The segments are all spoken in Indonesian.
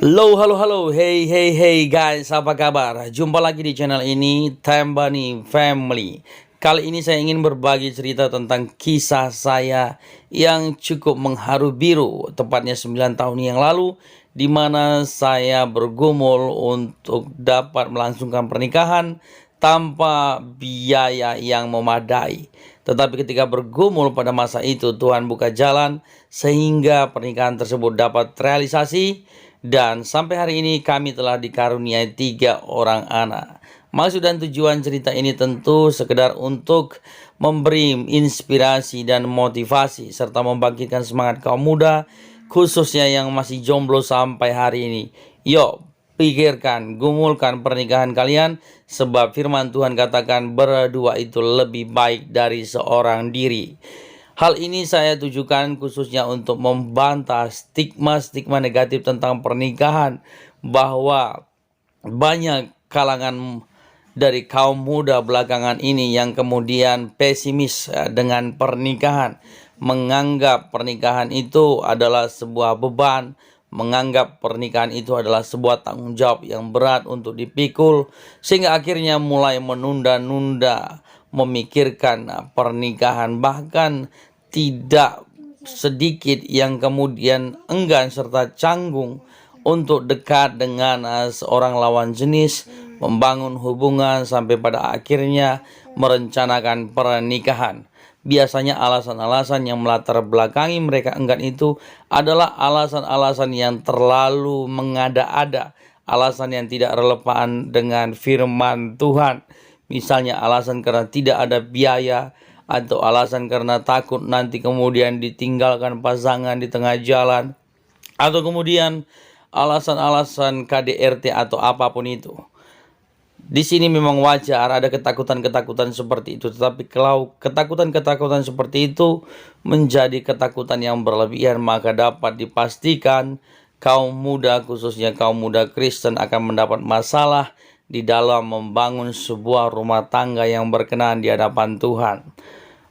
Halo, hey guys, apa kabar? Jumpa lagi di channel ini, Tambani Family. Kali ini saya ingin berbagi cerita tentang kisah saya yang cukup mengharu biru, tepatnya 9 tahun yang lalu, di mana saya bergumul untuk dapat melangsungkan pernikahan tanpa biaya yang memadai. Tetapi ketika bergumul pada masa itu, Tuhan buka jalan sehingga pernikahan tersebut dapat terrealisasi. Dan sampai hari ini kami telah dikaruniai 3 orang anak. Maksud dan tujuan cerita ini tentu sekedar untuk memberi inspirasi dan motivasi serta membangkitkan semangat kaum muda, khususnya yang masih jomblo sampai hari ini. Yuk, pikirkan, gumulkan pernikahan kalian, sebab firman Tuhan katakan berdua itu lebih baik dari seorang diri. Hal ini saya tujukan khususnya untuk membantah stigma-stigma negatif tentang pernikahan, bahwa banyak kalangan dari kaum muda belakangan ini yang kemudian pesimis dengan pernikahan, menganggap pernikahan itu adalah sebuah beban, menganggap pernikahan itu adalah sebuah tanggung jawab yang berat untuk dipikul, sehingga akhirnya mulai menunda-nunda memikirkan pernikahan. Bahkan tidak sedikit yang kemudian enggan serta canggung untuk dekat dengan seorang lawan jenis, membangun hubungan sampai pada akhirnya merencanakan pernikahan. Biasanya alasan-alasan yang melatar belakangi mereka enggan itu adalah alasan-alasan yang terlalu mengada-ada, alasan yang tidak relevan dengan firman Tuhan. Misalnya alasan karena tidak ada biaya, atau alasan karena takut nanti kemudian ditinggalkan pasangan di tengah jalan, atau kemudian alasan-alasan KDRT atau apapun itu. Di sini memang wajar ada ketakutan-ketakutan seperti itu, tetapi kalau ketakutan-ketakutan seperti itu menjadi ketakutan yang berlebihan, maka dapat dipastikan kaum muda, khususnya kaum muda Kristen, akan mendapat masalah di dalam membangun sebuah rumah tangga yang berkenan di hadapan Tuhan.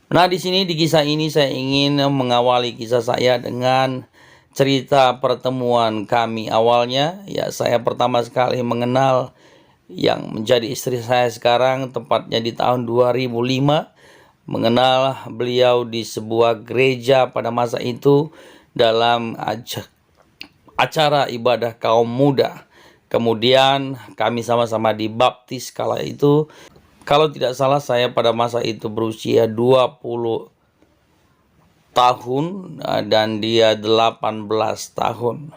Nah, di sini di kisah ini saya ingin mengawali kisah saya dengan cerita pertemuan kami awalnya. Ya, saya pertama sekali mengenal yang menjadi istri saya sekarang tepatnya di tahun 2005. Mengenal beliau di sebuah gereja pada masa itu dalam acara ibadah kaum muda. Kemudian kami sama-sama dibaptis kala itu. Kalau tidak salah saya pada masa itu berusia 20 tahun dan dia 18 tahun.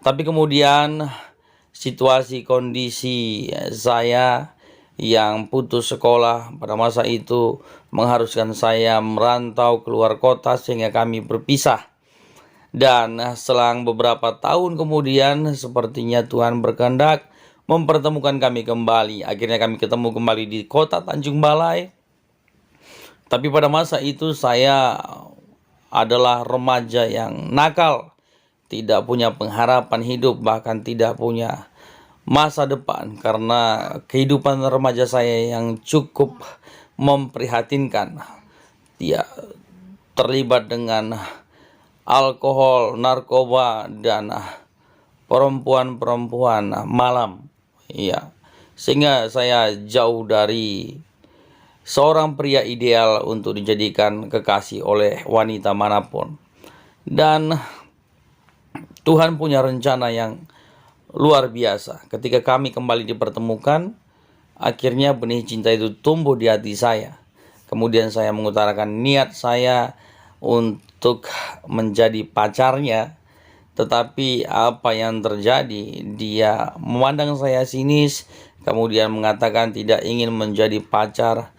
Tapi kemudian situasi kondisi saya yang putus sekolah pada masa itu mengharuskan saya merantau keluar kota sehingga kami berpisah. Dan selang beberapa tahun kemudian sepertinya Tuhan berkehendak mempertemukan kami kembali. Akhirnya kami ketemu kembali di kota Tanjung Balai. Tapi pada masa itu saya adalah remaja yang nakal, tidak punya pengharapan hidup, bahkan tidak punya masa depan, karena kehidupan remaja saya yang cukup memprihatinkan. Dia terlibat dengan alkohol, narkoba, dan perempuan-perempuan malam. Iya, sehingga saya jauh dari seorang pria ideal untuk dijadikan kekasih oleh wanita manapun. Dan Tuhan punya rencana yang luar biasa. Ketika kami kembali dipertemukan, akhirnya benih cinta itu tumbuh di hati saya. Kemudian saya mengutarakan niat saya untuk menjadi pacarnya. Tetapi apa yang terjadi, dia memandang saya sinis, kemudian mengatakan tidak ingin menjadi pacar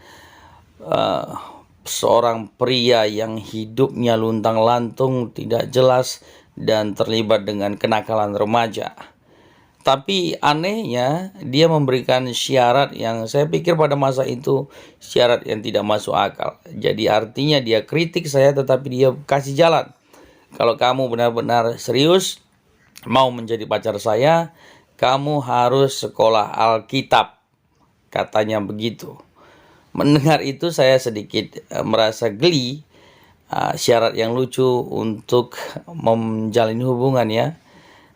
seorang pria yang hidupnya luntang-lantung, tidak jelas, dan terlibat dengan kenakalan remaja. Tapi anehnya dia memberikan syarat yang saya pikir pada masa itu syarat yang tidak masuk akal. Jadi artinya dia kritik saya tetapi dia kasih jalan. Kalau kamu benar-benar serius mau menjadi pacar saya, kamu harus sekolah Alkitab, katanya begitu. Mendengar itu saya sedikit merasa geli, syarat yang lucu untuk menjalin hubungan ya.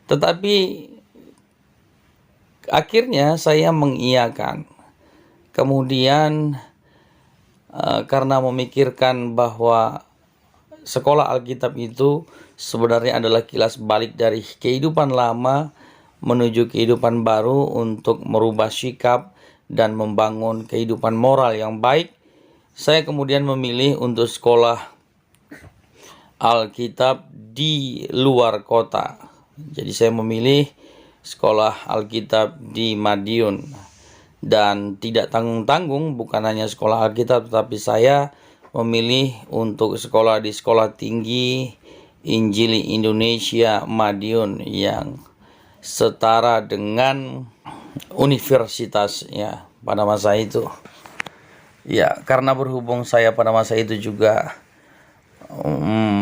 Tetapi Akhirnya saya mengiyakan. Kemudian karena memikirkan bahwa sekolah Alkitab itu sebenarnya adalah kilas balik dari kehidupan lama menuju kehidupan baru untuk merubah sikap dan membangun kehidupan moral yang baik, saya kemudian memilih untuk sekolah Alkitab di luar kota. Jadi saya memilih sekolah Alkitab di Madiun. Dan tidak tanggung-tanggung, bukan hanya sekolah Alkitab, tetapi saya memilih untuk sekolah di Sekolah Tinggi Injili Indonesia Madiun yang setara dengan universitas ya pada masa itu. Ya, karena berhubung saya pada masa itu juga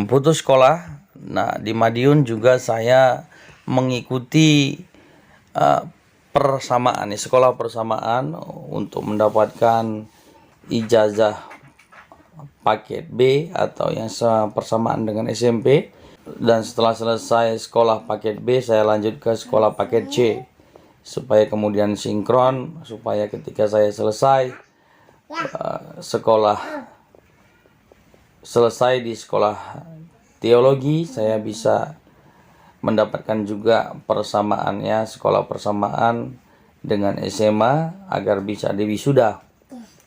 putus sekolah. Nah, di Madiun juga saya mengikuti persamaan, sekolah persamaan untuk mendapatkan ijazah paket B atau yang persamaan dengan SMP. Dan setelah selesai sekolah paket B, saya lanjut ke sekolah paket C supaya kemudian sinkron, supaya ketika saya selesai di sekolah teologi, saya bisa mendapatkan juga persamaannya, sekolah persamaan dengan SMA agar bisa diwisuda.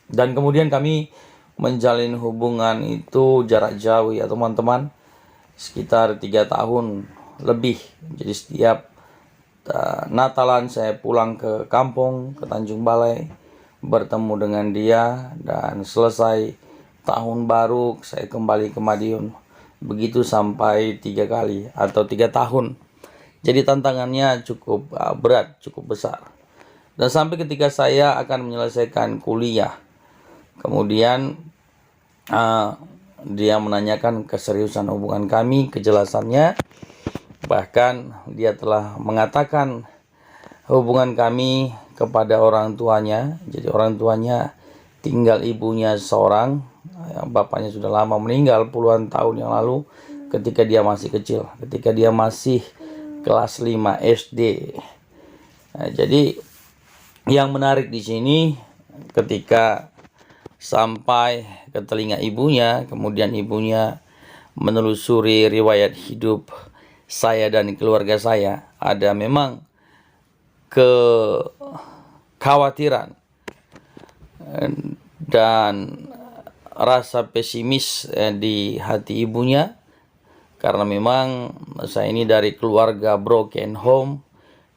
Dan kemudian kami menjalin hubungan itu jarak jauh ya teman-teman, sekitar 3 tahun lebih. Jadi setiap Natalan saya pulang ke kampung, ke Tanjung Balai, bertemu dengan dia, dan selesai tahun baru saya kembali ke Madiun. Begitu sampai 3 kali atau 3 tahun. Jadi tantangannya cukup berat, cukup besar. Dan sampai ketika saya akan menyelesaikan kuliah, kemudian dia menanyakan keseriusan hubungan kami, kejelasannya. Bahkan dia telah mengatakan hubungan kami kepada orang tuanya. Jadi orang tuanya tinggal ibunya seorang, bapaknya sudah lama meninggal puluhan tahun yang lalu ketika dia masih kecil, ketika dia masih kelas 5 SD. Nah, jadi yang menarik di sini ketika sampai ke telinga ibunya, kemudian ibunya menelusuri riwayat hidup saya dan keluarga saya, ada memang kekhawatiran dan rasa pesimis di hati ibunya, karena memang saya ini dari keluarga broken home,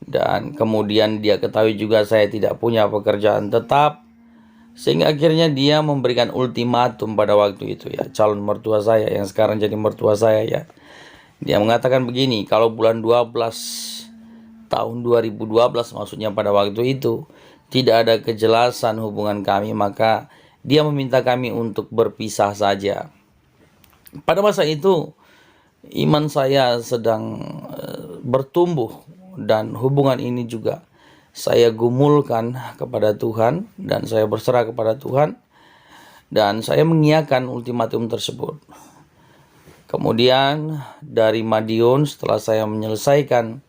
dan kemudian dia ketahui juga saya tidak punya pekerjaan tetap, sehingga akhirnya dia memberikan ultimatum pada waktu itu ya, calon mertua saya yang sekarang jadi mertua saya ya. Dia mengatakan begini, kalau bulan 12 tahun 2012, maksudnya pada waktu itu tidak ada kejelasan hubungan kami, maka dia meminta kami untuk berpisah saja. Pada masa itu iman saya sedang bertumbuh, dan hubungan ini juga saya gumulkan kepada Tuhan, dan saya berserah kepada Tuhan, dan saya mengiyakan ultimatum tersebut. Kemudian dari Madiun, setelah saya menyelesaikan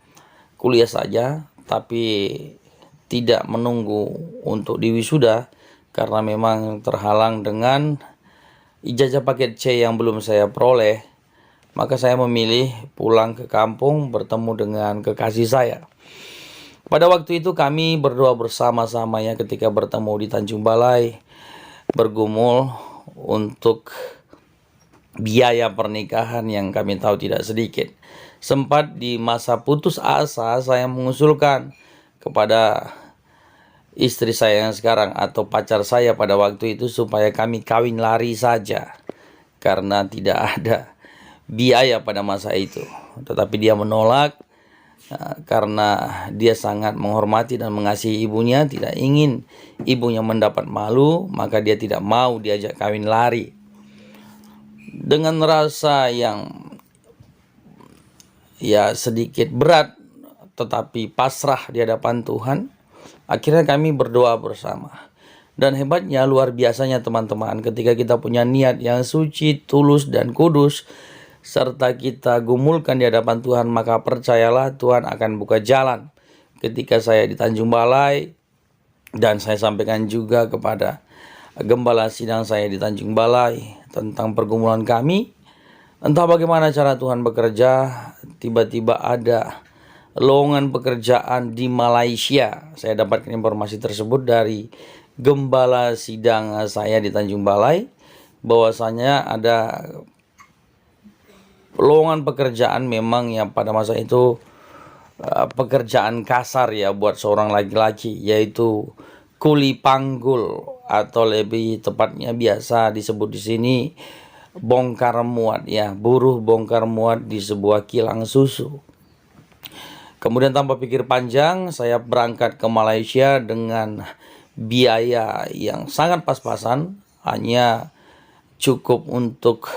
kuliah saja, tapi tidak menunggu untuk diwisuda karena memang terhalang dengan ijazah paket C yang belum saya peroleh, maka saya memilih pulang ke kampung bertemu dengan kekasih saya. Pada waktu itu kami berdoa bersama-sama ya ketika bertemu di Tanjung Balai, bergumul untuk biaya pernikahan yang kami tahu tidak sedikit. Sempat di masa putus asa saya mengusulkan kepada istri saya yang sekarang atau pacar saya pada waktu itu supaya kami kawin lari saja, karena tidak ada biaya pada masa itu. Tetapi dia menolak karena dia sangat menghormati dan mengasihi ibunya, tidak ingin ibunya mendapat malu, maka dia tidak mau diajak kawin lari. Dengan rasa yang ya sedikit berat tetapi pasrah di hadapan Tuhan, akhirnya kami berdoa bersama. Dan hebatnya, luar biasanya teman-teman, ketika kita punya niat yang suci, tulus, dan kudus, serta kita gumulkan di hadapan Tuhan, maka percayalah Tuhan akan buka jalan. ketika saya di Tanjung Balai, dan saya sampaikan juga kepada gembala sidang saya di Tanjung Balai tentang pergumulan kami. Entah bagaimana cara Tuhan bekerja, tiba-tiba ada lowongan pekerjaan di Malaysia. Saya dapatkan informasi tersebut dari gembala sidang saya di Tanjung Balai, bahwasanya ada lowongan pekerjaan memang yang pada masa itu pekerjaan kasar ya buat seorang laki-laki, yaitu kuli panggul, atau lebih tepatnya biasa disebut di sini bongkar muat ya, buruh bongkar muat di sebuah kilang susu. Kemudian tanpa pikir panjang, saya berangkat ke Malaysia dengan biaya yang sangat pas-pasan, hanya cukup untuk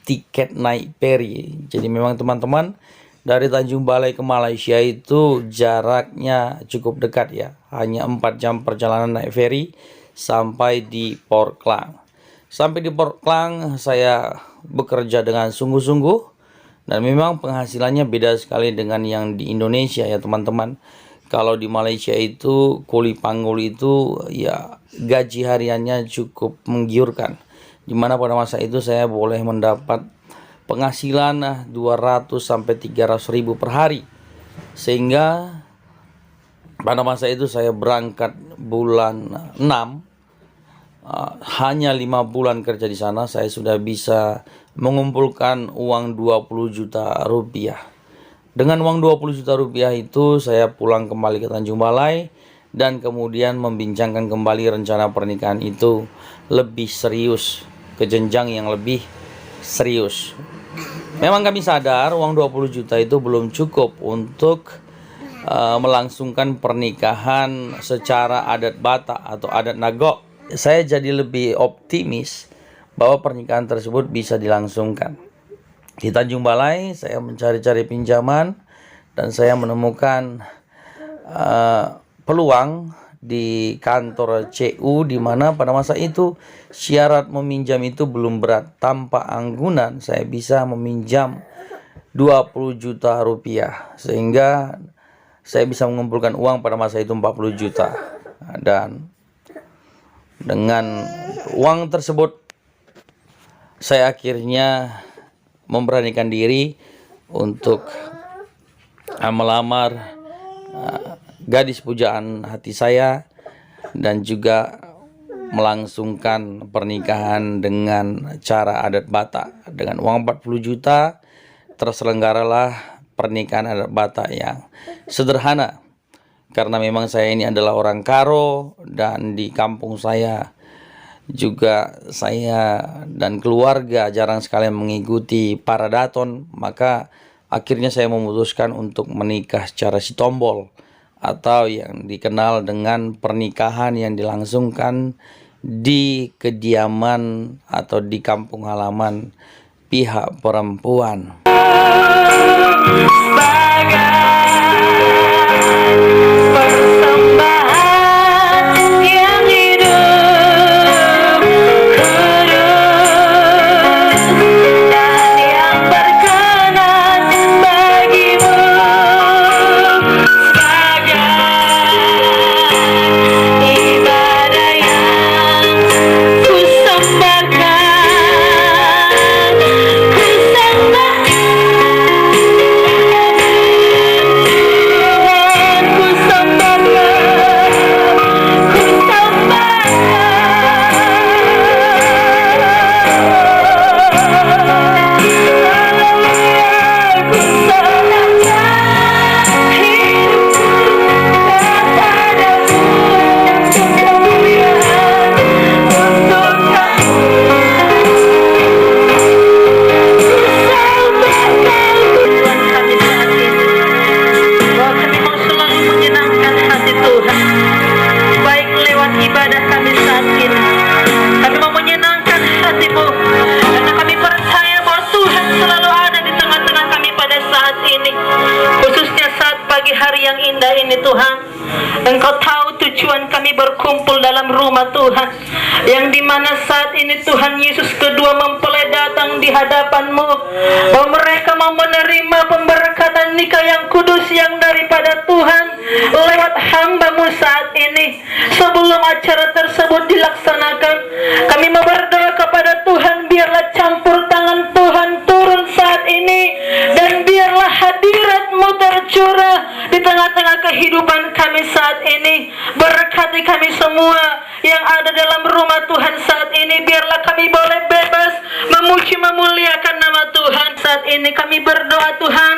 tiket naik ferry. Jadi memang teman-teman, dari Tanjung Balai ke Malaysia itu jaraknya cukup dekat ya, hanya 4 jam perjalanan naik ferry sampai di Port Klang. Sampai di Port Klang, saya bekerja dengan sungguh-sungguh, dan memang penghasilannya beda sekali dengan yang di Indonesia ya teman-teman. Kalau di Malaysia itu kuli panggul itu ya gaji hariannya cukup menggiurkan, dimana pada masa itu saya boleh mendapat penghasilan 200 sampai 300 ribu per hari. Sehingga pada masa itu saya berangkat bulan 6, hanya 5 bulan kerja di sana, saya sudah bisa mengumpulkan uang 20 juta rupiah. Dengan uang 20 juta rupiah itu saya pulang kembali ke Tanjung Balai, dan kemudian membincangkan kembali rencana pernikahan itu lebih serius, ke jenjang yang lebih serius. Memang kami sadar uang 20 juta itu belum cukup untuk melangsungkan pernikahan secara adat Batak atau adat Nagok. Saya jadi lebih optimis bahwa pernikahan tersebut bisa dilangsungkan. Di Tanjung Balai saya mencari-cari pinjaman, dan saya menemukan peluang di kantor CU, di mana pada masa itu syarat meminjam itu belum berat. Tanpa anggunan saya bisa meminjam 20 juta rupiah, sehingga saya bisa mengumpulkan uang pada masa itu 40 juta. Dan dengan uang tersebut saya akhirnya memberanikan diri untuk melamar gadis pujaan hati saya, dan juga melangsungkan pernikahan dengan cara adat Batak. Dengan uang 40 juta terselenggaralah pernikahan adat Batak yang sederhana, karena memang saya ini adalah orang Karo, dan di kampung saya juga saya dan keluarga jarang sekali mengikuti paradaton. Maka akhirnya saya memutuskan untuk menikah secara sitombol, atau yang dikenal dengan pernikahan yang dilangsungkan di kediaman atau di kampung halaman pihak perempuan. Tuhan, Engkau tahu tujuan kami berkumpul dalam rumah Tuhan, yang dimana saat ini Tuhan Yesus kedua mempelai datang di hadapan-Mu, bahwa mereka mau menerima pemberkatan nikah yang kudus yang daripada Tuhan, lewat hamba-Mu saat ini. Sebelum acara tersebut dilaksanakan, kami mau berdoa kepada Tuhan, biarlah campur tangan Tuhan turun saat ini, dan biarlah hadirat-Mu tercurah di tengah-tengah kehidupan kami saat ini. Berkati kami semua yang ada dalam rumah Tuhan saat ini, biarlah kami boleh bebas memuji memuliakan nama Tuhan. Saat ini kami berdoa Tuhan,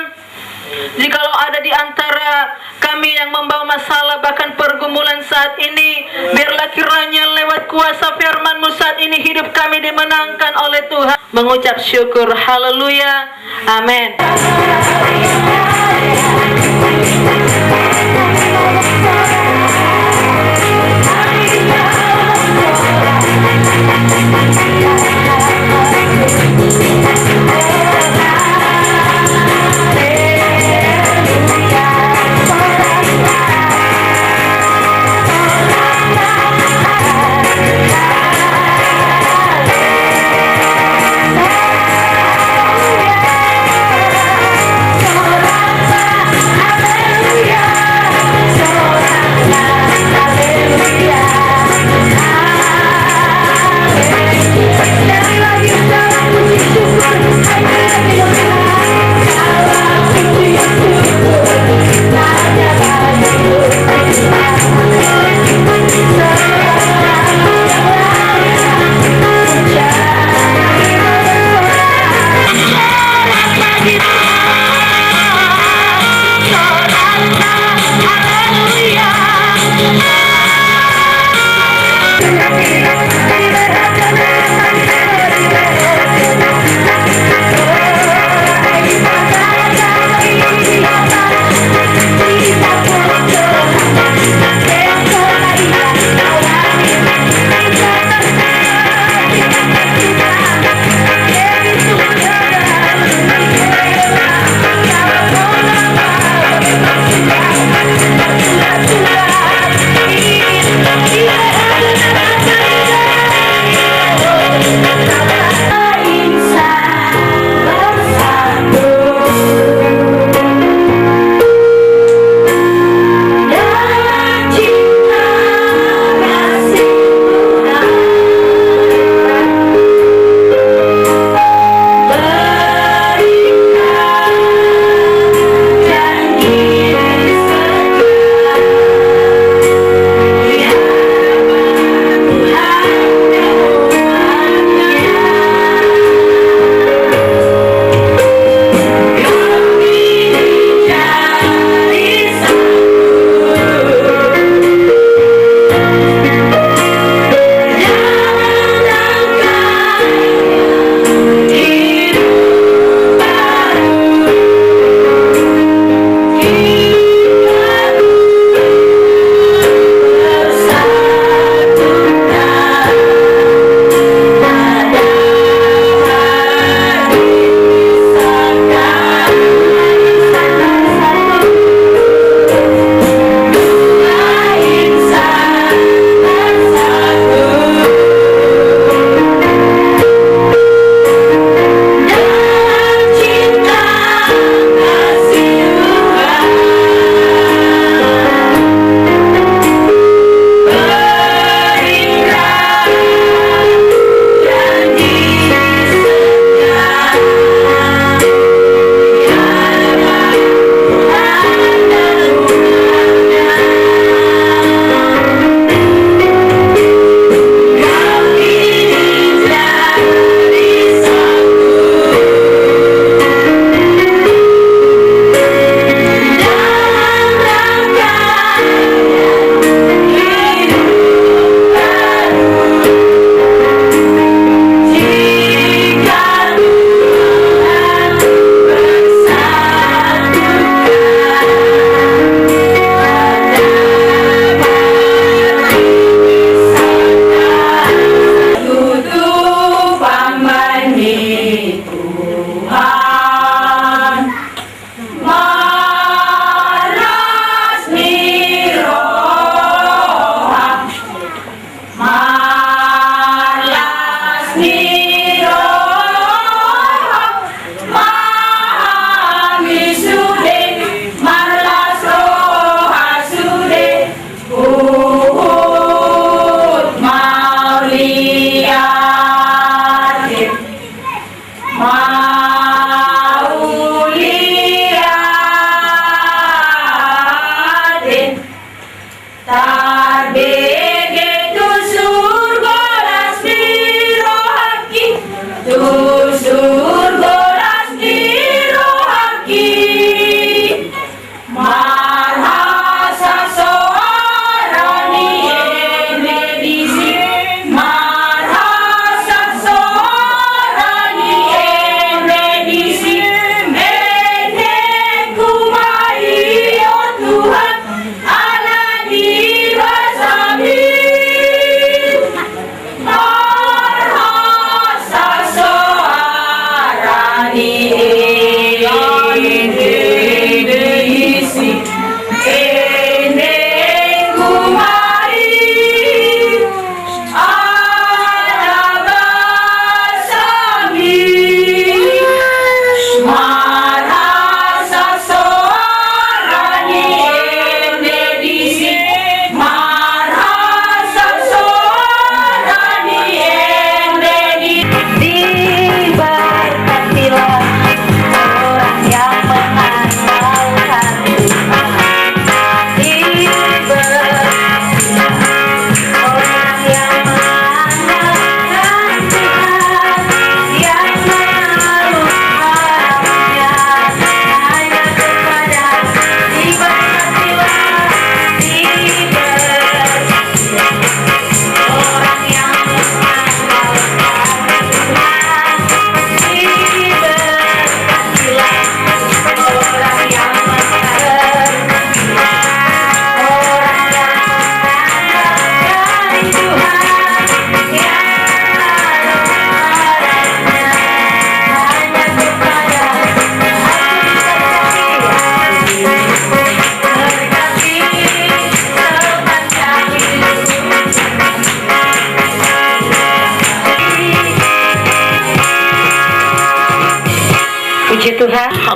jikalau ada di antara kami yang membawa masalah bahkan pergumulan saat ini, biarlah kiranya lewat kuasa firman-Mu saat ini hidup kami dimenangkan oleh Tuhan. Mengucap syukur, haleluya, amin.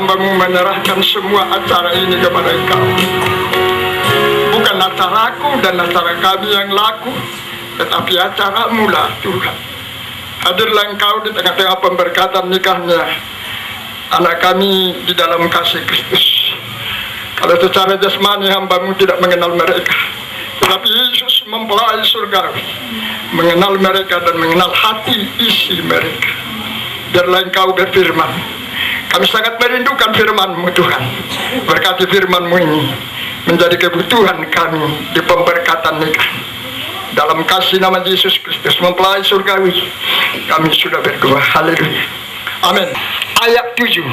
Hamba-Mu menyerahkan semua acara ini kepada Engkau. Bukan acaraku dan acara kami yang laku, tetapi acara-Mu lah Tuhan. Hadirlah Engkau di tengah-tengah pemberkatan nikahnya anak kami di dalam kasih Kristus. Kalau secara jasmani hamba-Mu tidak mengenal mereka, tetapi Yesus mempelai surgawi mengenal mereka dan mengenal hati isi mereka. Biarlah Engkau berfirman. Kami sangat merindukan firman-Mu Tuhan. Berkati firman-Mu ini menjadi kebutuhan kami di pemberkatan nikah. Dalam kasih nama Yesus Kristus mempelai surgawi, kami sudah berdoa. Haleluya. Amin. Ayat 7. 1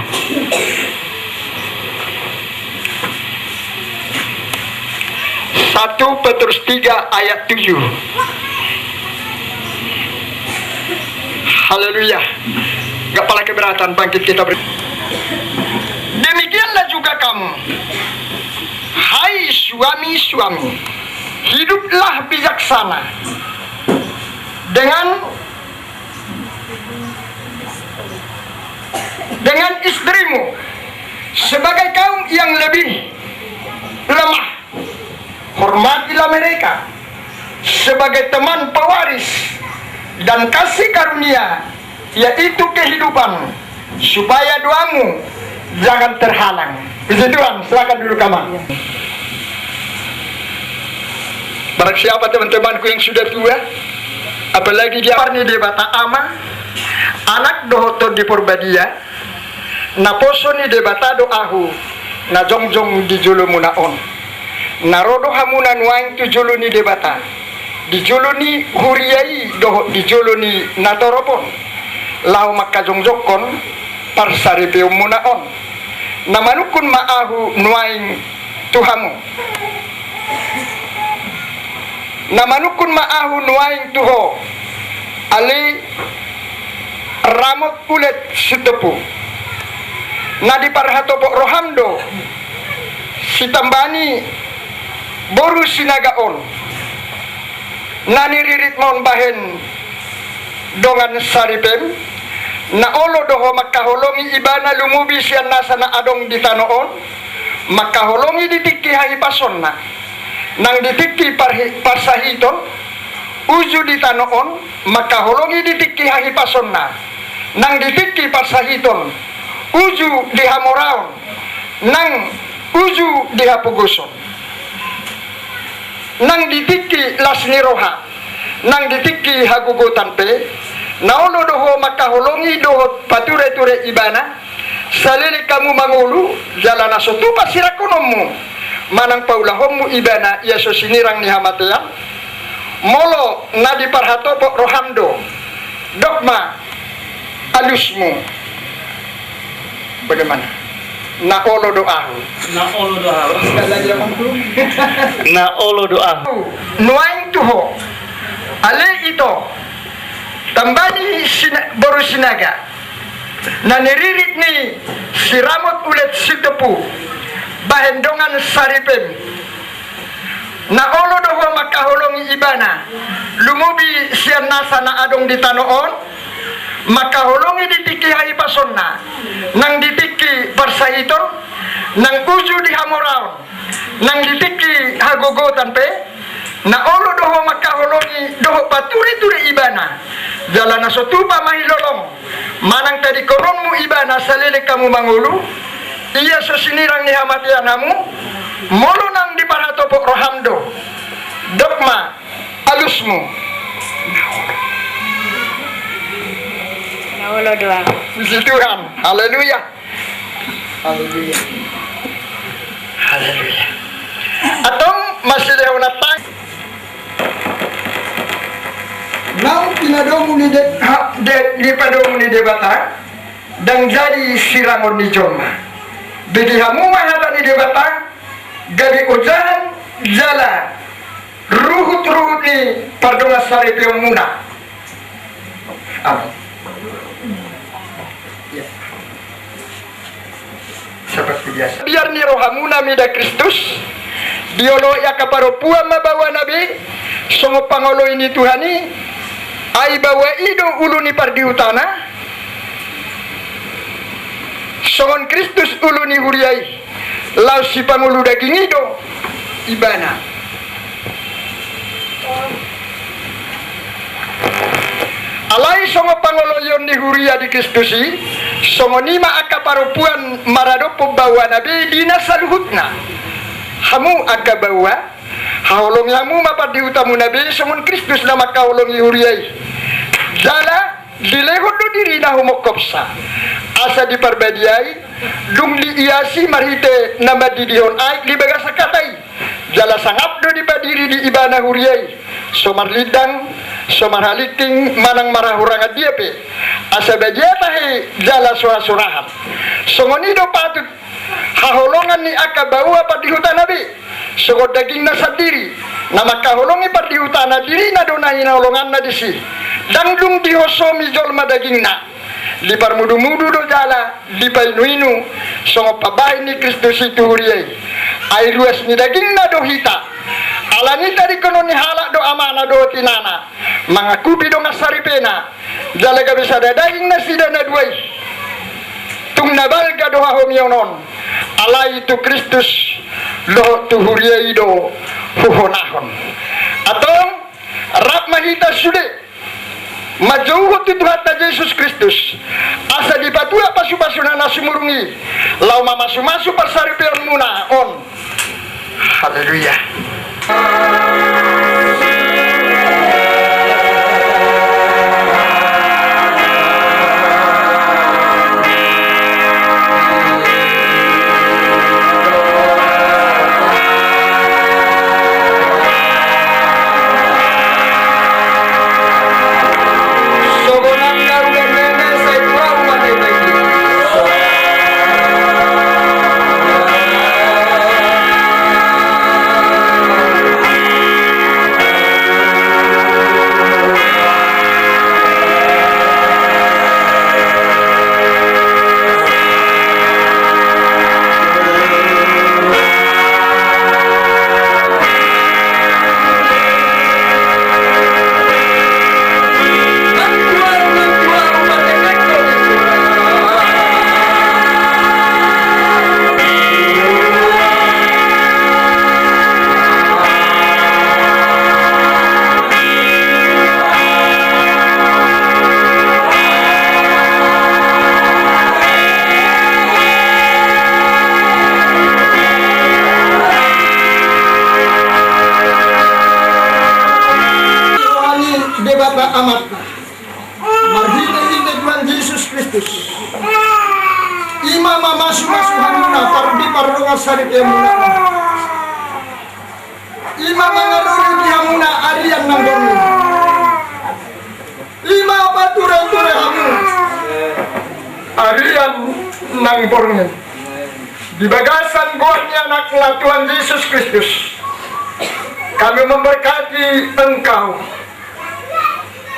Petrus 3 ayat 7. Haleluya. Gak pala keberatan bangkit kita Demikianlah juga kamu, hai suami-suami, hiduplah bijaksana dengan istrimu sebagai kaum yang lebih lemah. Hormatilah mereka sebagai teman pewaris dan kasih karunia, yaitu kehidupan, supaya doamu jangan terhalang. Puji Tuhan, silakan duduk kamar. Barang siapa teman-temanku yang sudah tua, apalagi dia parni di bata ama, anak dohoto di Purbadia, naposo ni de bata do ahu, na jongjong di julumu naon. Narodo hamunan waing tu juluni de bata, di juluni huriyai doho di juluni natoropon, lau makka jongjokon parsaripeum munaon, namanukun maahu nuaing tuhamu, namanukun maahu nuaing tuho, ali ramot kulet sutepu, nadi parhatopok rohamdo, sitambani boru sinagaon, nani ririt mon bahen dongan saripem, na olo doho makaholongi ibana lumubi siyan nasa na adong ditanoon, makaholongi ditikki hahipason na, nang ditikki parsahiton, uju ditanoon, makaholongi ditikki hahipason na, nang ditikki parsahiton, uju dihamoraon, nang uju dihapuguson. Nang ditiki lasniroha, nang ditiki hagugutan pe, naulo doho makaholongi doho pature-ture ibana, salili kamu mangulu, jalana sotupa sirakonomu, manang paulahommu ibana, yaso sinirang ni hamatian, molo nadi parhatopok rohamdo, dogma alusmu. Bagaimana? Na olo doahu. Na olo doahu. Nuaing tuho. Ale ito. Tambani boru sinaga. Na niririt ni si ramot ulet sitepu. Bahendongan saripem. Na olo doho makaholongi ibana. Lumubi siyan nasa na adong ditanoon. Makaholongi ditiki haipasonna, nang ditiki parsahiton, nang uju dihamoraon, nang ditiki hagogotan pe, na olo doho makaholongi doho paturi-turi ibana, jalana sotupa mahilolong, manang tadi koronmu ibana salili kamu mangulu, iya sosinirang ni hamatianamu, molo nang diparatopok rohamdo, dogma alusmu. Allah doa. Puji Tuhan. Haleluya. Haleluya. Haleluya. Atau masih lewat tang. Nau pinadomu ni de padomu ni debata dan jadi sirangon ni joma. Bagi hamu mahata ni debata gadi ujahan jala ruhut-ruhut ni pardonga sari piomuna. Amin. Seperti biasa. Biar ni rohamuna mida Kristus diolo ya kaparo pua mabawa nabi songo pangolo ini Tuhani ai bawa ido ulu ni pardi utana songon Kristus uluni huriai lau si pangulu daging ido ibana alai songo pangoloyon ni huria di Kristusi songo nima akaparupuan maradopo bawa nabi dina saluhutna hamu akabawa haolong hamu mapadi utamu nabi songon Kristus nama kaolongi huriai jala dilehut do diri na humokopsa asa diparbadiai dung diiasi marhite nama didihon aik libaga sakatai jala sangap do dibadiri di ibana huriai somar lidang somar haliting manang marahuranga diepe asa bajiatahe jala surah-surahan songonido patut haholongan ni akabawa padi hutan nabi songo daging na sadiri nama kaholongi padi hutana diri na donai na holongan na disi dangdung dihosomi jolma daging na lipar mudu-mudu do jala lipai nuinu songo pabai ni Kristus itu huriai ai ruas ni daging na do hita alani tadi kono ni halak do amana do tinana mangakubi do ngasaripena jala ga bisa daging na sidana duai tung nabal ga do hahomionon alai itu Kristus lo tu huriai do huhonahon atong rap mahita sude majauh tu Tuhan Yesus Kristus asa dipatua pasu-pasuna nasumurungi lau mamasu-masu pasaripion muna on haleluya. Amat marhita Tuhan Yesus Kristus ima masu-masu hamuna pardi parronga sarip yamuna ima mangaruri di hamuna arian nangborni ima pature hamu arian nangborni di bagasan goanya anak Tuhan Yesus Kristus kami memberkati engkau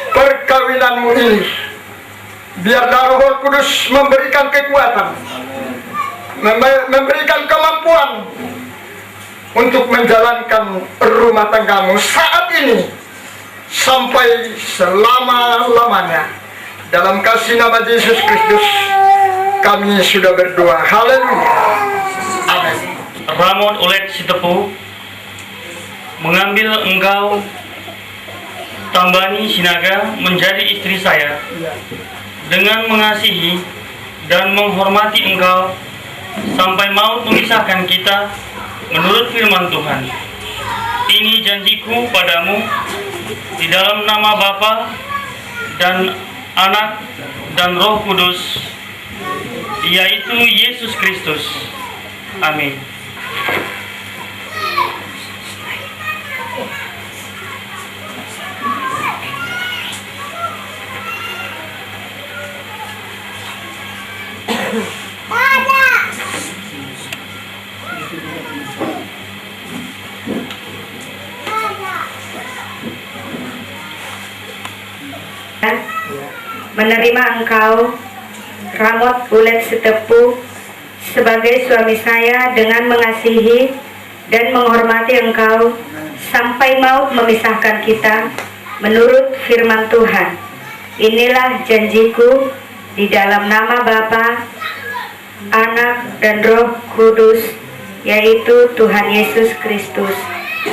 perkawinanmu ini biarlah Roh Kudus memberikan kekuatan memberikan kemampuan untuk menjalankan rumah tanggamu saat ini sampai selama-lamanya dalam kasih nama Yesus Kristus kami sudah berdoa haleluya amin. Ramon Ulet Sitepu mengambil engkau Tambani Sinaga menjadi istri saya dengan mengasihi dan menghormati engkau sampai maut memisahkan kita menurut firman Tuhan. Ini janjiku padamu di dalam nama Bapa dan Anak dan Roh Kudus, yaitu Yesus Kristus. Amin. Menerima engkau Ramot Ulet Sitepu sebagai suami saya dengan mengasihi dan menghormati engkau sampai maut memisahkan kita menurut firman Tuhan. Inilah janjiku di dalam nama Bapa Anak, dan Roh Kudus, yaitu Tuhan Yesus Kristus.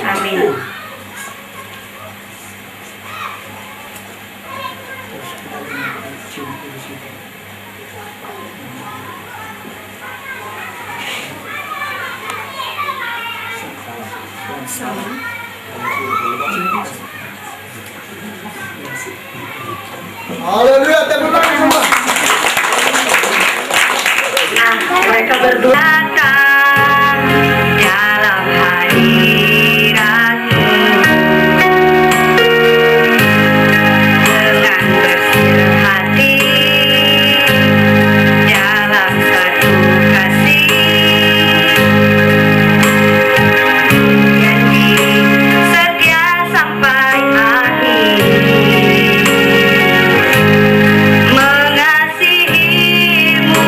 Amin. Haleluya, tepuk tangan semua. Nah, mereka berdua dalam hadirat-Mu dengan bersih hati dalam satu kasih, janji setia sampai akhir, mengasihi-Mu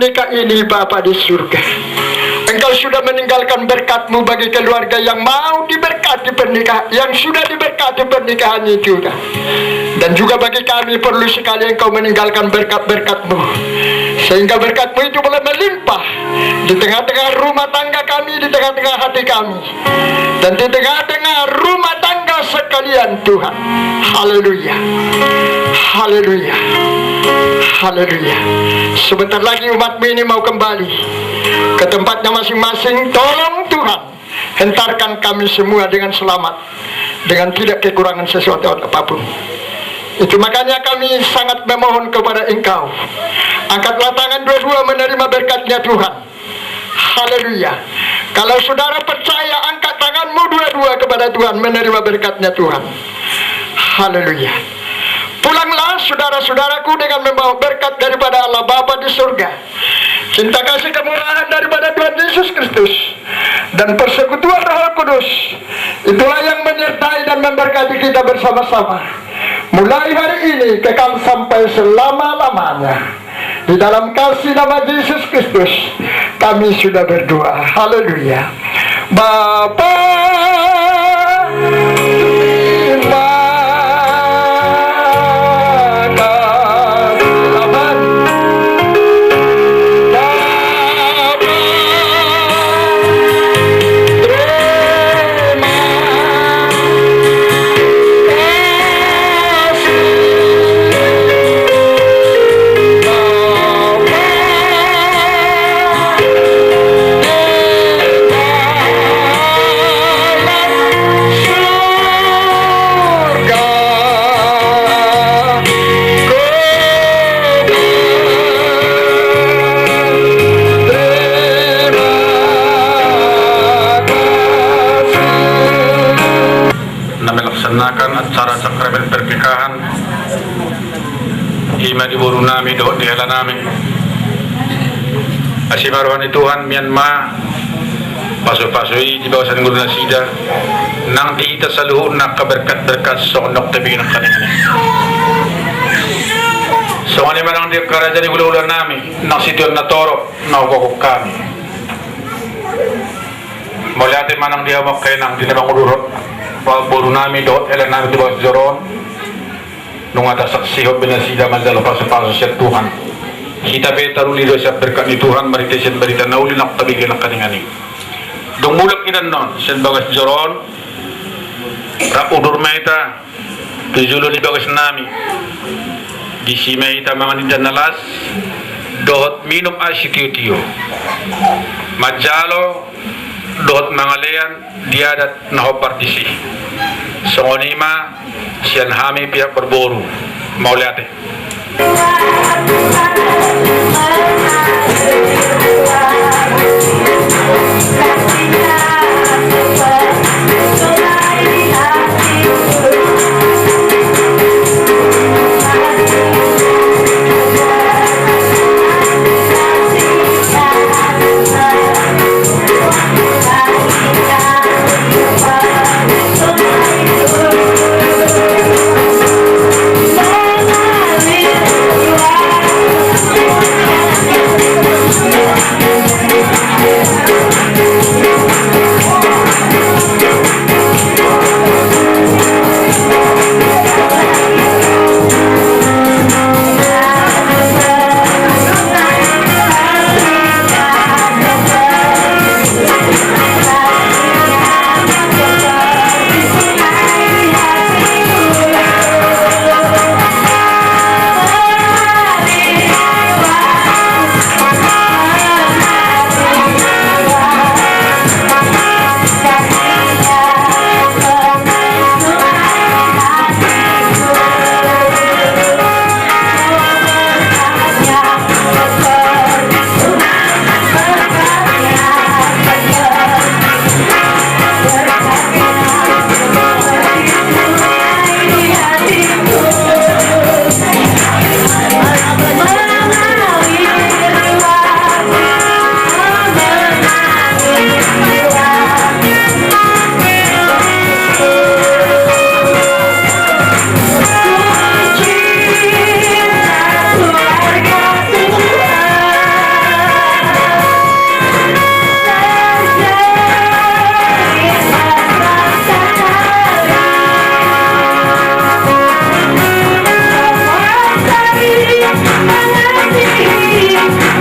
nikah ini Bapa di surga. Engkau sudah meninggalkan berkat-Mu bagi keluarga yang mau diberkati pernikahan, yang sudah diberkati pernikahan itu. Dan juga bagi kami perlu sekali Engkau meninggalkan berkat-berkat-Mu, sehingga berkat-Mu itu boleh melimpah di tengah-tengah rumah tangga kami, di tengah-tengah hati kami, dan di tengah-tengah rumah tangga sekalian Tuhan. Haleluya, haleluya, haleluya. Sebentar lagi umat-Mu ini mau kembali ke tempatnya masing-masing. Tolong Tuhan, hentarkan kami semua dengan selamat, dengan tidak kekurangan sesuatu apapun. Itu makanya kami sangat memohon kepada Engkau, angkatlah tangan dua-dua menerima berkatnya Tuhan. Haleluya. Kalau saudara percaya, angkat tanganmu dua-dua kepada Tuhan menerima berkatnya Tuhan. Haleluya. Pulanglah saudara-saudaraku dengan membawa berkat daripada Allah Bapa di surga, cinta kasih kemurahan daripada Tuhan Yesus Kristus, dan persekutuan Roh Kudus. Itulah yang menyertai dan memberkati kita bersama-sama, mulai hari ini kekal sampai selama-lamanya. Di dalam kasih nama Yesus Kristus kami sudah berdoa. Haleluya. Bapa, melaksanakan acara sakramen pernikahan ima di buru nami doh di hela nami asimaruhan Tuhan Myanmar pasu-pasui di bawah sana guru nasida nang di ita saluhun na kaberkat-berkat sonok tabi ng kanina so ani manang di kerajaan ula-ula nami nang sityon na toro na ukokok kami mula di manang di hamak kayo nang dinamang ururot buru nami dot elan nami di bawah joron nung ada saksihot binasida manjalo pasu-pasu siya Tuhan kita betaruli do siya berkat ni Tuhan maritesin berita nauli nak tabigil ng kaningani dong mulak inan non siya bagas joron rapudur maita tujulo ni bagas nami di si maita mga ninjan nalas dohot minum asikutiyo majalo dohot mga leyan diadat na hopartisi songonima siyan hami pihak berboru mauliate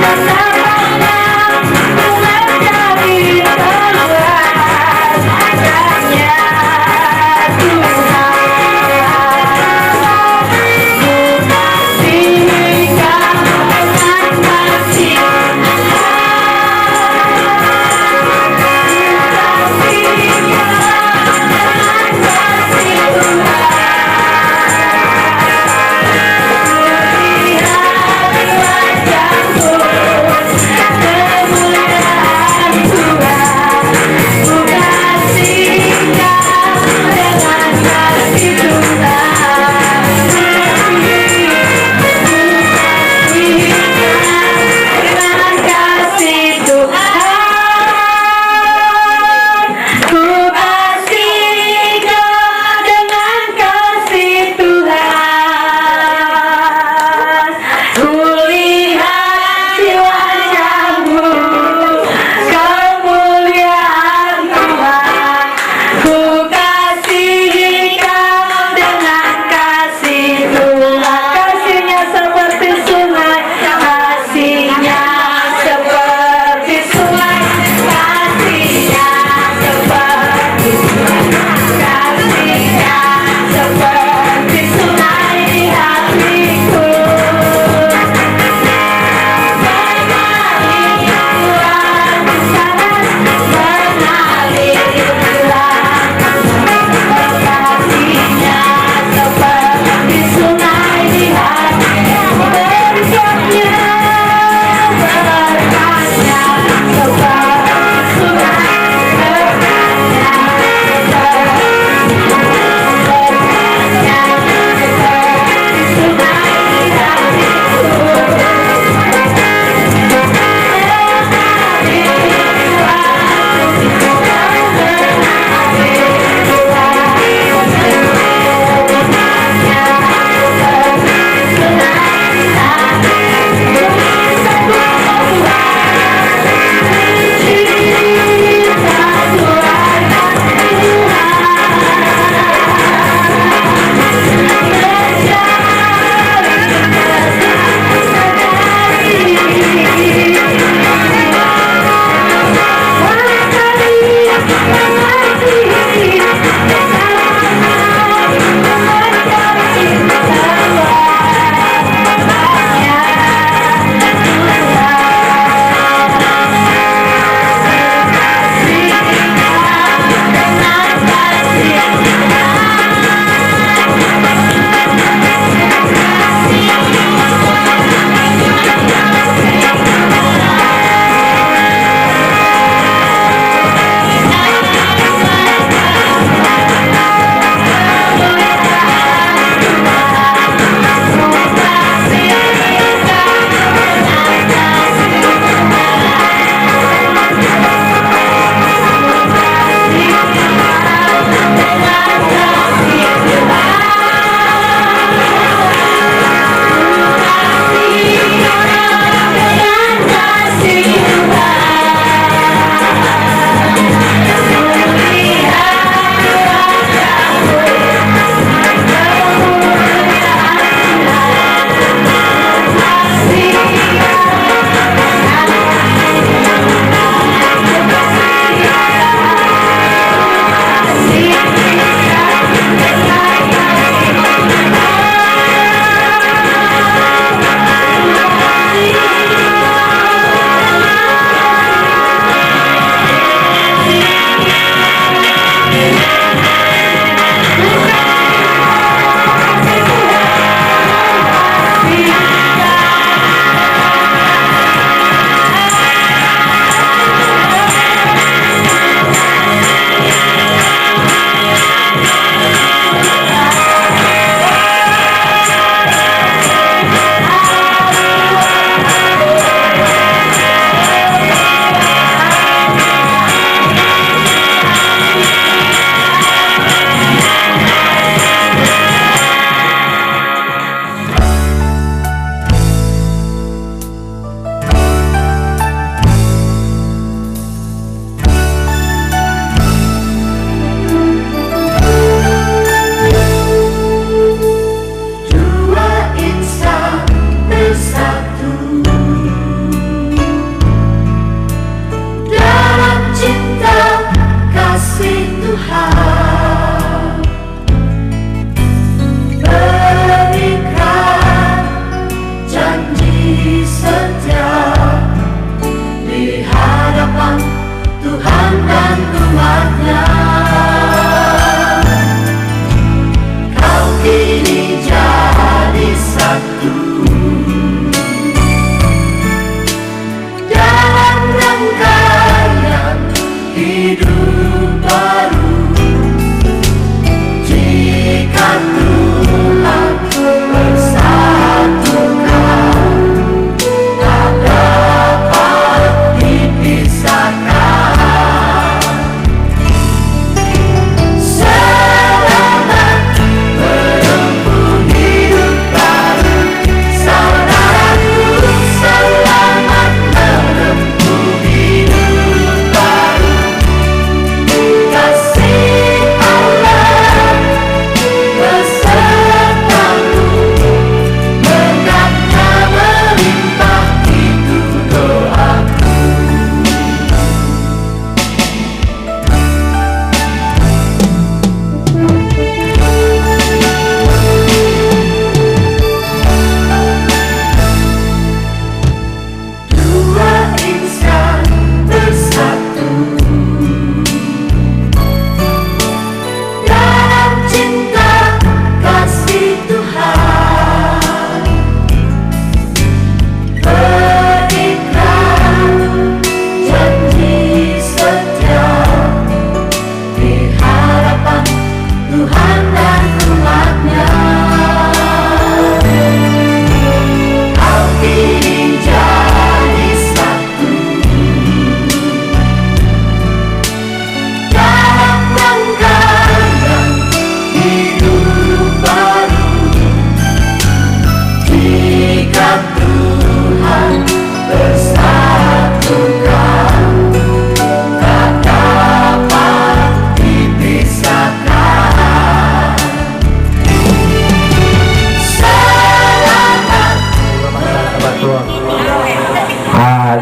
Tuhan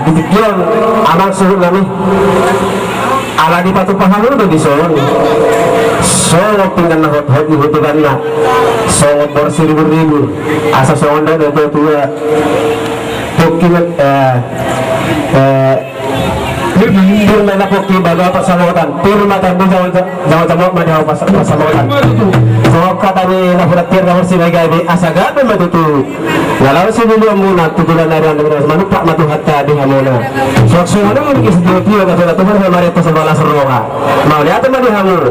ditikyon amang suhud nami ala di patupahan udah dison songok tinggal na hot dibutuhkan na songok bersih ribu asa songon dan itu tua tukimat Pirma na po kibaga pasamutan. Pirma tayo jawa madaw pasamutan. So katani na puratir na si Magabi asagan na matutu. Ngalaw si William muna tutulan na rin ng manupak matuhat ta di hamona. So ano mo kisdiyo ka sa tuman na marito sa balas roha. Mauliat man di hamon.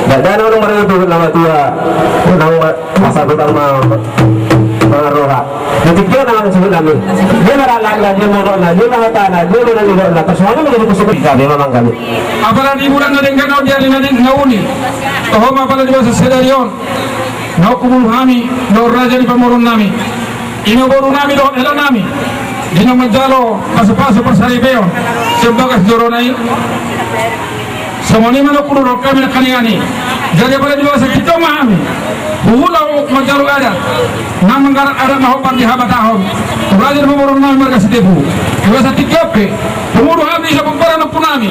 Dadana ng marito na matua. Nang masagutan mga roha. Natigyan naman sa namin. Di maralangan, di morona, di mahatana, di manaligaw na. Tapos ano mga kusupin kami, mamang kami. Apalagi bulan na din ganaw diyan na din nauni. Toho mapalagi ba sa sedaryon. Nau kumulhami, nau raja di pamoron nami. Inoboro nami doon, elan nami. Di na magjalo, paso-paso pasaripeo. Sembagas doronay. Semua ni mana kurang kami nak kaniani. Jadi pada juga sekitar mahami. Buhulau majalu ada. Nam menggarak ada mahupan di habat tahun. Raja pemurung nami mereka setipu. Juga sekitar ke. Pemurung kami bisa pembaran punami.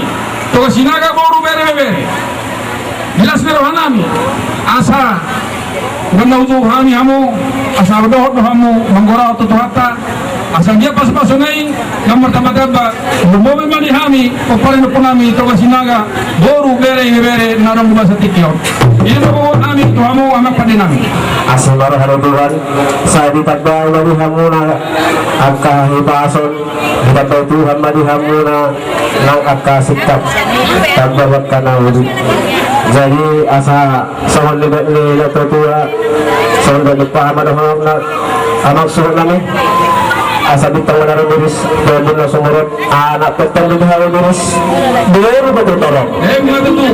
Tugas sinaga boru bere. Jelas merohan nami. Asa. Ganda utuh kami hamu. Asa berdoa hamu menggorau tutuhata. Asal dia pas-pasunay nomor tambah-tambah mobil mani hami paparin po nami tugas sinaga boru bere narong sa tikyo ini po kami tuhamu amak pa din namin asal marah haruduhan saya ditagbaw mani hamuna agka hibason ditagbaw Tuhan mani hamuna nang agka sikap tagbawat ka na uli jadi asa sahon libat ni natutua sahon nagpahaman na amak surat namin asa bitang manaro diris doon na sumurot anak petang di halo diris dulu betul tolong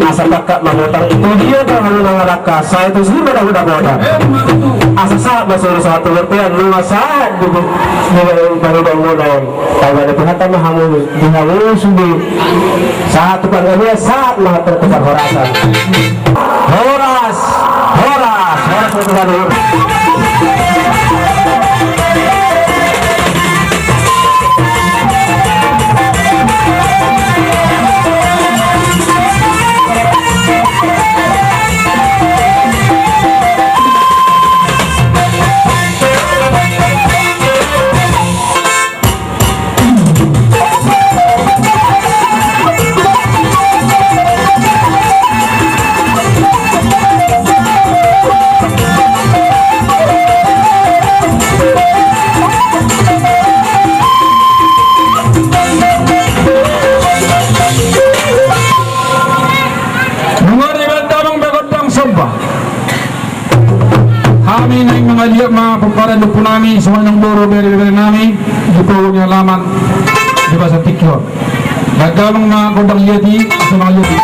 asa kakak mamutang itu dia dah halo nangaraka saya itu sih dah asa saat masuk satu berpian lima saat di baru bangun kalau ada Tuhan tanah hamu di hamu sudah satu panggilnya saat mah tertukar horasan horas Tuhan kami na yung mga liyak mga pagparan po namin sa mga boro bere namin di po yung laman di ba sa tikyo nagkawang mga kondang yeti sa mga yeti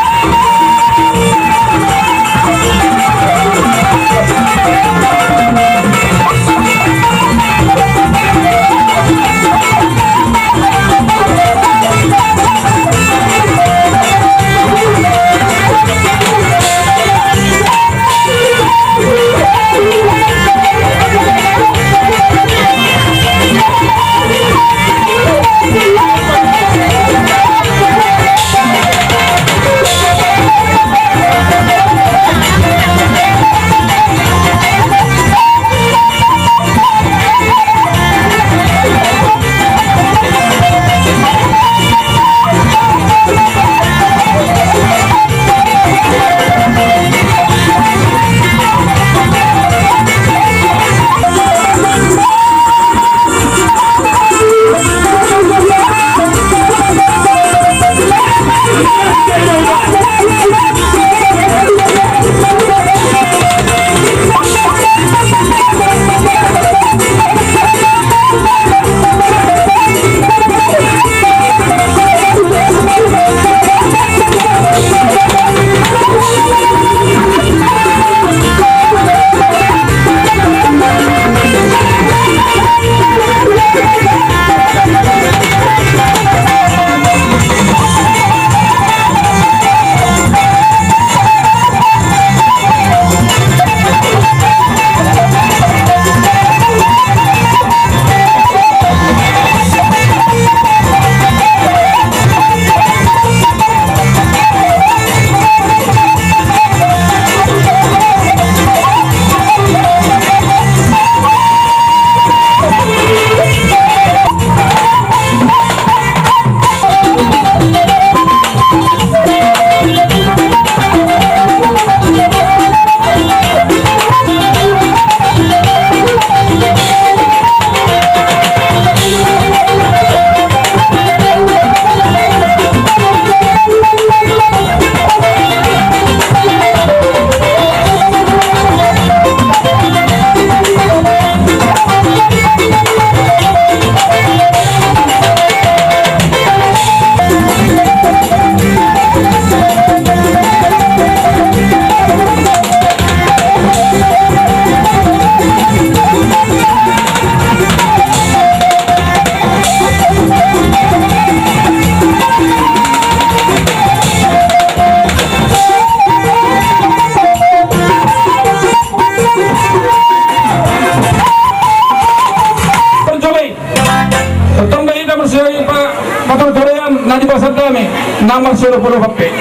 na di ba sa dami nang magsuro-puro kape.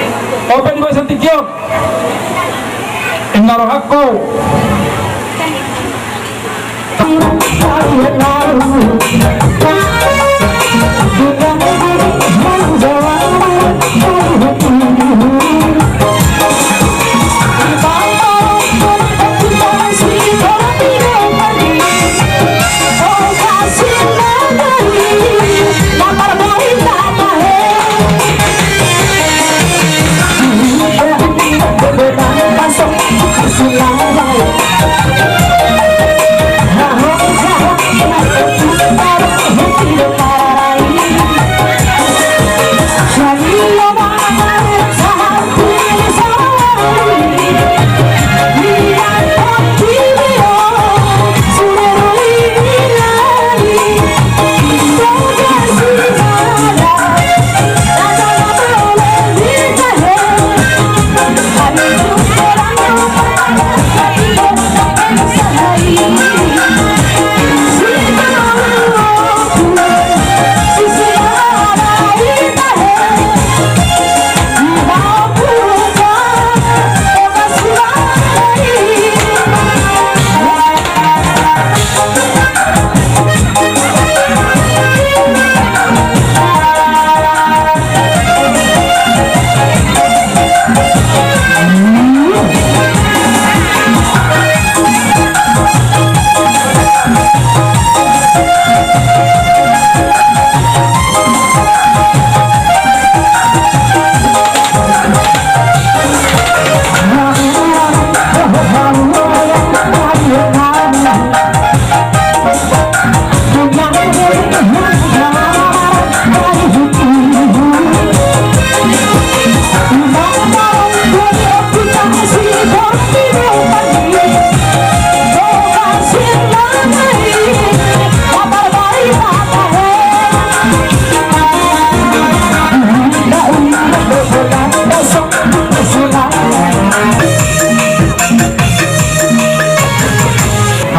Open ba sa tikyok? Inarohak ko.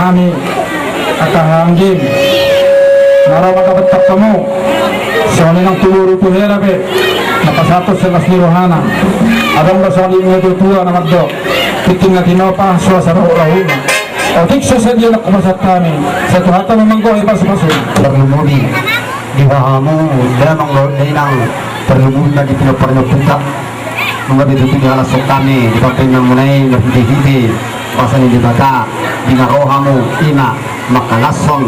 Kami akahanggin narawa kabatak kamu soni ng tuluro po herabe nakasatos sa las nirohana adang basali nga tua na magdo piting na tinopa suwa sa rahuna o tikso sa diyo na kumasat kami sa tuhata mamanggo ipas-pasun Perlumuni di bahamu damang lord ng perlumuni na di pinaparnaputa mga ditutupi halas kami di pampin ng munay na hindi pasan di bata di narohamu ina makalason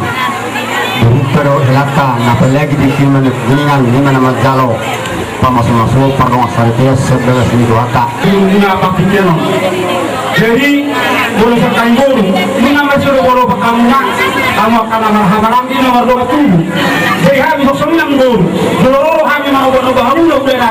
pero helaka na palagi di kiman guningan lima na magjalo pamasuk-masuk parang asarite sebelas minggu hata ini apa pikirnya jadi boleh pakai guru ini nama suruh guru pakamnya kamu akan amarhamaram di nomor 27 jadi kami sok senang guru seluruh kami mau baru udah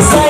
Say